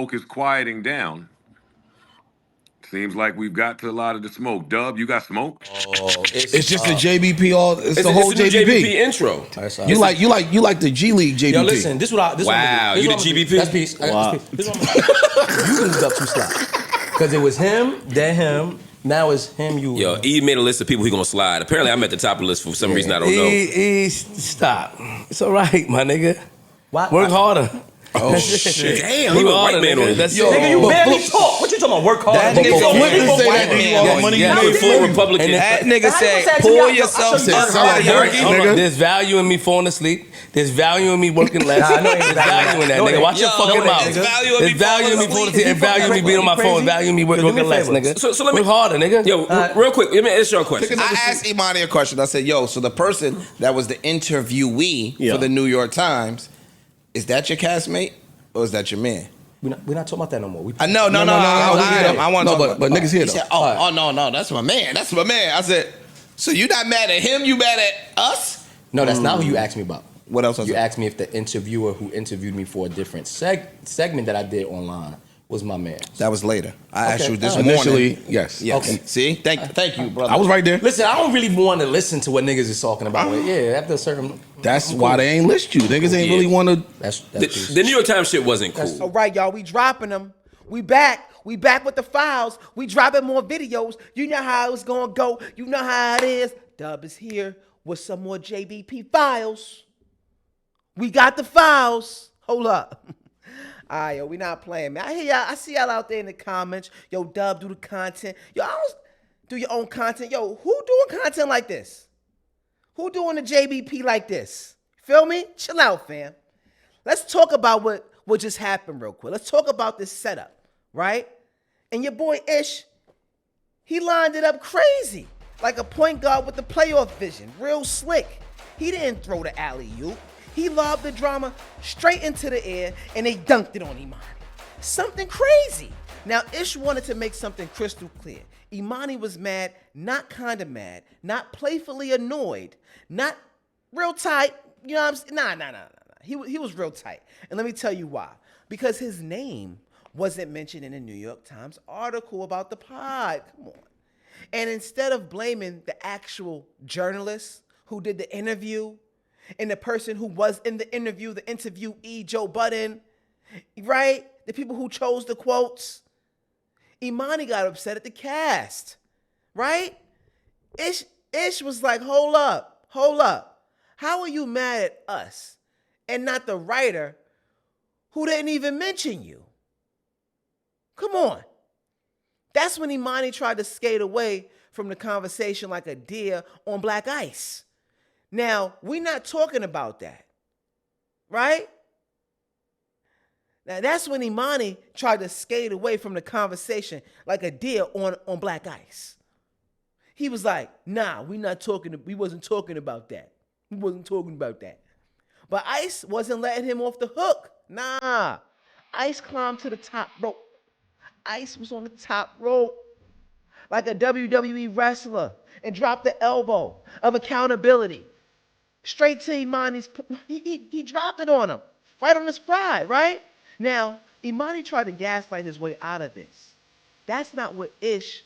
smoke is quieting down. Seems like we've got to a lot of the smoke. Dub, you got smoke? Oh, It's just the JBP. It's the whole it's the new JBP intro. You like the G League JBP. Yo, listen, this what I this Wow, what you the GBP? That's peace. Wow. You moved up 2 slots. Because it was him, then him, now it's him, you. Yo, E made a list of people he gonna slide. Apparently, I'm at the top of the list for some reason I don't know. Stop. It's all right, my nigga. Work harder. Oh shit! Damn, he was a white man on it. Nigga, you barely talk. What you talking about? Work hard. That nigga full Republican. That nigga said, "Pull yourself." There's value in me falling asleep. There's value in me working less. There's value in that, nigga. Watch your fucking mouth. There's value in me falling asleep. There's value in me being on my phone. Value in me working less, nigga. So let me work harder, nigga. Yo, real quick, let me ask you a question. I asked Imani a question. I said, "Yo, so the person that was the interviewee for the New York Times, is that your castmate or is that your man?" We're not talking about that no more. I know, no. I want to know, but niggas here though. He said, no, that's my man. That's my man. I said, so you not mad at him? You mad at us? No, that's not who you asked me about. What else? You asked me if the interviewer who interviewed me for a different segment that I did online was my man. That was later. I asked you this Initially, morning. yes. Okay. See? Thank you, brother. I was right there. Listen, I don't really want to listen to what niggas is talking about. Yeah, after a certain. That's why they ain't list you. Niggas ain't really want to. That's the New York Times shit wasn't cool. All right, y'all. We dropping them. We back. We back with the files. We dropping more videos. You know how it's gonna go. You know how it is. Dub is here with some more JBP files. We got the files. Hold up. All right, yo, we not playing, man. I hear y'all. I see y'all out there in the comments. Yo, Dub, do the content. Yo, I don't do your own content. Yo, who doing content like this? Who doing the JBP like this? Feel me? Chill out, fam. Let's talk about what just happened real quick. Let's talk about this setup, right? And your boy Ish, he lined it up crazy. Like a point guard with the playoff vision. Real slick. He didn't throw the alley-oop. He lobbed the drama straight into the air, and they dunked it on Imani. Something crazy. Now, Ish wanted to make something crystal clear. Imani was mad, not kind of mad, not playfully annoyed, not real tight. You know what I'm saying? Nah. He was real tight. And let me tell you why. Because his name wasn't mentioned in the New York Times article about the pod. Come on. And instead of blaming the actual journalist who did the interview, and the person who was in the interview, the interviewee, Joe Budden, right? The people who chose the quotes. Imani got upset at the cast, right? Ish was like, hold up. How are you mad at us and not the writer who didn't even mention you? Come on. That's when Imani tried to skate away from the conversation like a deer on black ice. Now, we're not talking about that, right? Now, that's when Imani tried to skate away from the conversation like a deer on black ice. He was like, nah, we wasn't talking about that. But Ice wasn't letting him off the hook. Nah. Ice climbed to the top rope. Ice was on the top rope like a WWE wrestler and dropped the elbow of accountability. Straight to Imani's, he dropped it on him, right on his pride, right? Now, Imani tried to gaslight his way out of this. That's not what Ish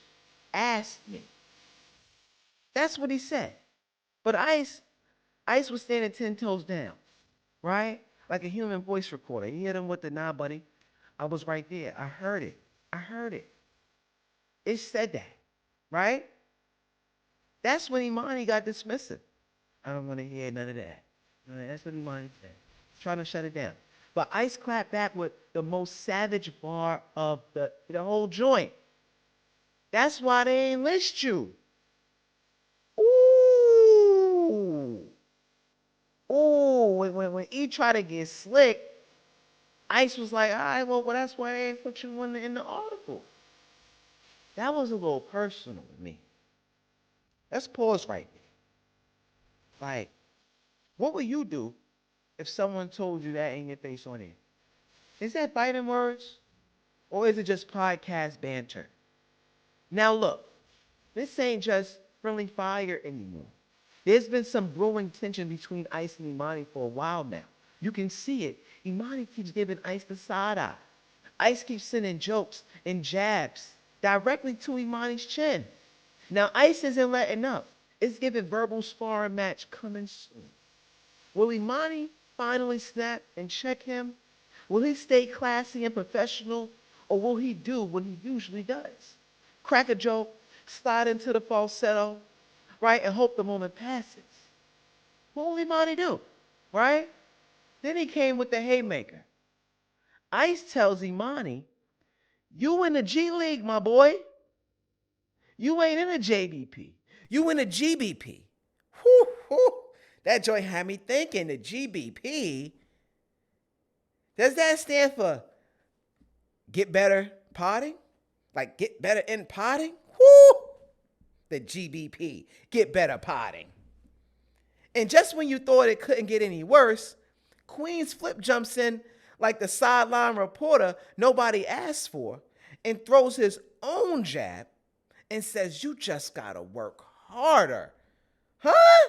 asked me. That's what he said. But Ice was standing 10 toes down, right? Like a human voice recorder. He hit him with the nah, buddy. I was right there. I heard it. Ish said that, right? That's when Imani got dismissive. I don't want to hear none of that. That's what Imani said. Trying to shut it down. But Ice clapped back with the most savage bar of the whole joint. That's why they ain't list you. When E tried to get slick, Ice was like, all right, well, that's why they ain't put you in the article. That was a little personal to me. Let's pause right there. Like, what would you do if someone told you that in your face on it? Is that biting words? Or is it just podcast banter? Now look, this ain't just friendly fire anymore. There's been some brewing tension between Ice and Imani for a while now. You can see it. Imani keeps giving Ice the side eye. Ice keeps sending jokes and jabs directly to Imani's chin. Now Ice isn't letting up. It's giving verbal sparring match coming soon. Will Imani finally snap and check him? Will he stay classy and professional, or will he do what he usually does? Crack a joke, slide into the falsetto, right, and hope the moment passes. What will Imani do, right? Then he came with the haymaker. Ice tells Imani, you in the G League, my boy. You ain't in a JBP. You in a GBP. Whew, whew. That joint had me thinking, the GBP. Does that stand for get better potting? Like get better in potting? Whoo! The GBP, get better potting. And just when you thought it couldn't get any worse, Queen's Flip jumps in like the sideline reporter nobody asked for and throws his own jab and says, you just gotta work harder. Huh?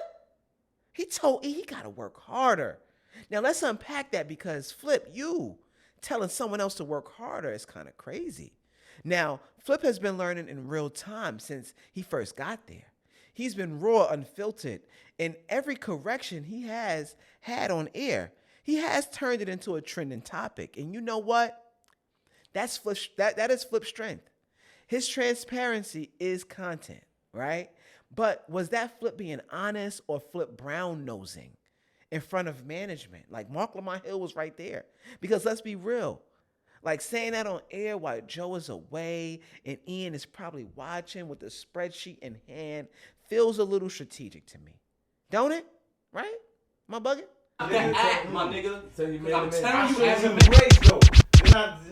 He told E he gotta work harder. Now let's unpack that, because Flip, you telling someone else to work harder is kind of crazy. Now, Flip has been learning in real time since he first got there. He's been raw, unfiltered, and every correction he has had on air, he has turned it into a trending topic. And you know what? That's Flip, that is Flip's strength. His transparency is content, right? But was that Flip being honest or Flip brown nosing in front of management? Like Mark Lamont Hill was right there. Because let's be real. Like saying that on air while Joe is away and Ian is probably watching with the spreadsheet in hand feels a little strategic to me. Don't it? Right? Am I bugging? Act, my nigga. I'm telling you, as a grace though.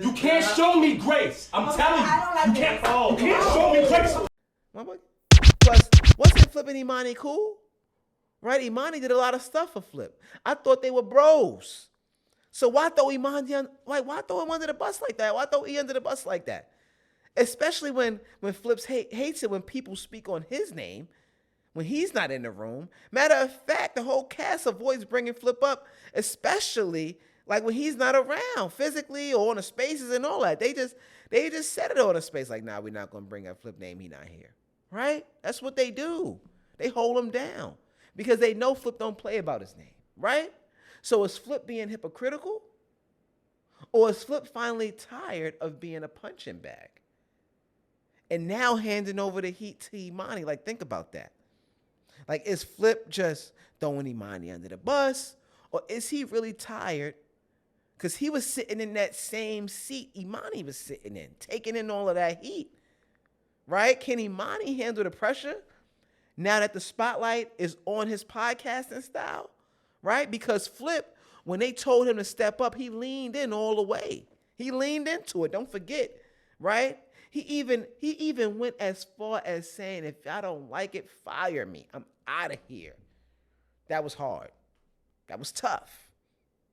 you can't show me grace. I'm telling you, you can't show me grace. Am I bugging? Plus, wasn't Flip and Imani cool? Right? Imani did a lot of stuff for Flip. I thought they were bros. So why throw Imani why throw him under the bus like that? Why throw E under the bus like that? Especially when Flip's hates it when people speak on his name, when he's not in the room. Matter of fact, the whole cast avoids bringing Flip up, especially like when he's not around physically or on the spaces and all that. They just set it on a space like, nah, we're not gonna bring up Flip name. He not here, right? That's what they do. They hold him down because they know Flip don't play about his name, right? So is Flip being hypocritical? Or is Flip finally tired of being a punching bag? And now handing over the heat to Imani. Like, think about that. Like, is Flip just throwing Imani under the bus? Or is he really tired? Because he was sitting in that same seat Imani was sitting in, taking in all of that heat. Right? Can Imani handle the pressure now that the spotlight is on his podcasting style? Right? Because Flip, when they told him to step up, he leaned in all the way. He leaned into it. Don't forget, right? He even went as far as saying, if I don't like it, fire me. I'm out of here. That was hard. That was tough,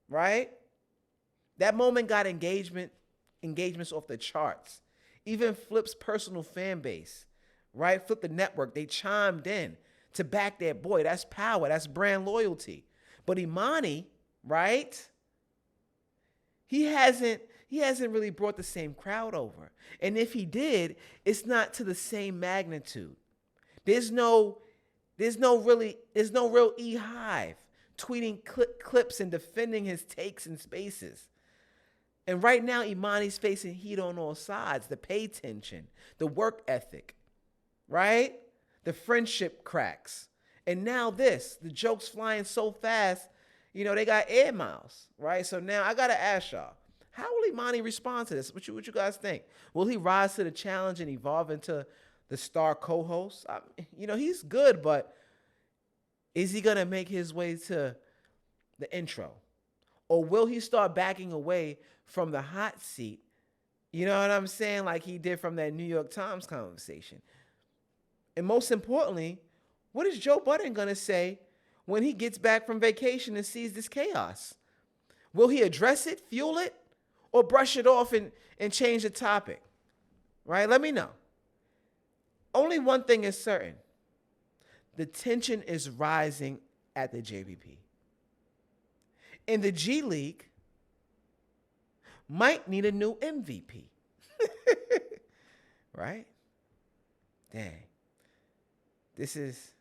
right? That moment got engagements off the charts. Even Flip's personal fan base, right? Flip the network, they chimed in to back their boy. That's power. That's brand loyalty. But Imani, right? He hasn't really brought the same crowd over. And if he did, it's not to the same magnitude. There's no real E Hive tweeting clips and defending his takes in spaces. And right now, Imani's facing heat on all sides. The pay tension, the work ethic, right? The friendship cracks. And now the joke's flying so fast, you know, they got air miles, right? So now I got to ask y'all, how will Imani respond to this? What you guys think? Will he rise to the challenge and evolve into the star co-host? You know, he's good, but is he going to make his way to the intro? Or will he start backing away from the hot seat? You know what I'm saying? Like he did from that New York Times conversation. And most importantly, what is Joe Budden going to say when he gets back from vacation and sees this chaos? Will he address it, fuel it, or brush it off and change the topic? Right? Let me know. Only one thing is certain. The tension is rising at the JBP. In the G League, might need a new MVP. Right? Dang. It's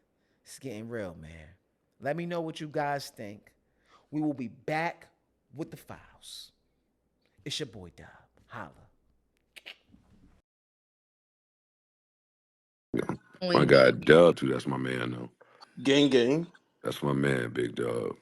getting real, man. Let me know what you guys think. We will be back with the files. It's your boy Dub. Holla. My guy Dub too. That's my man though. Gang gang. That's my man, Big Dub.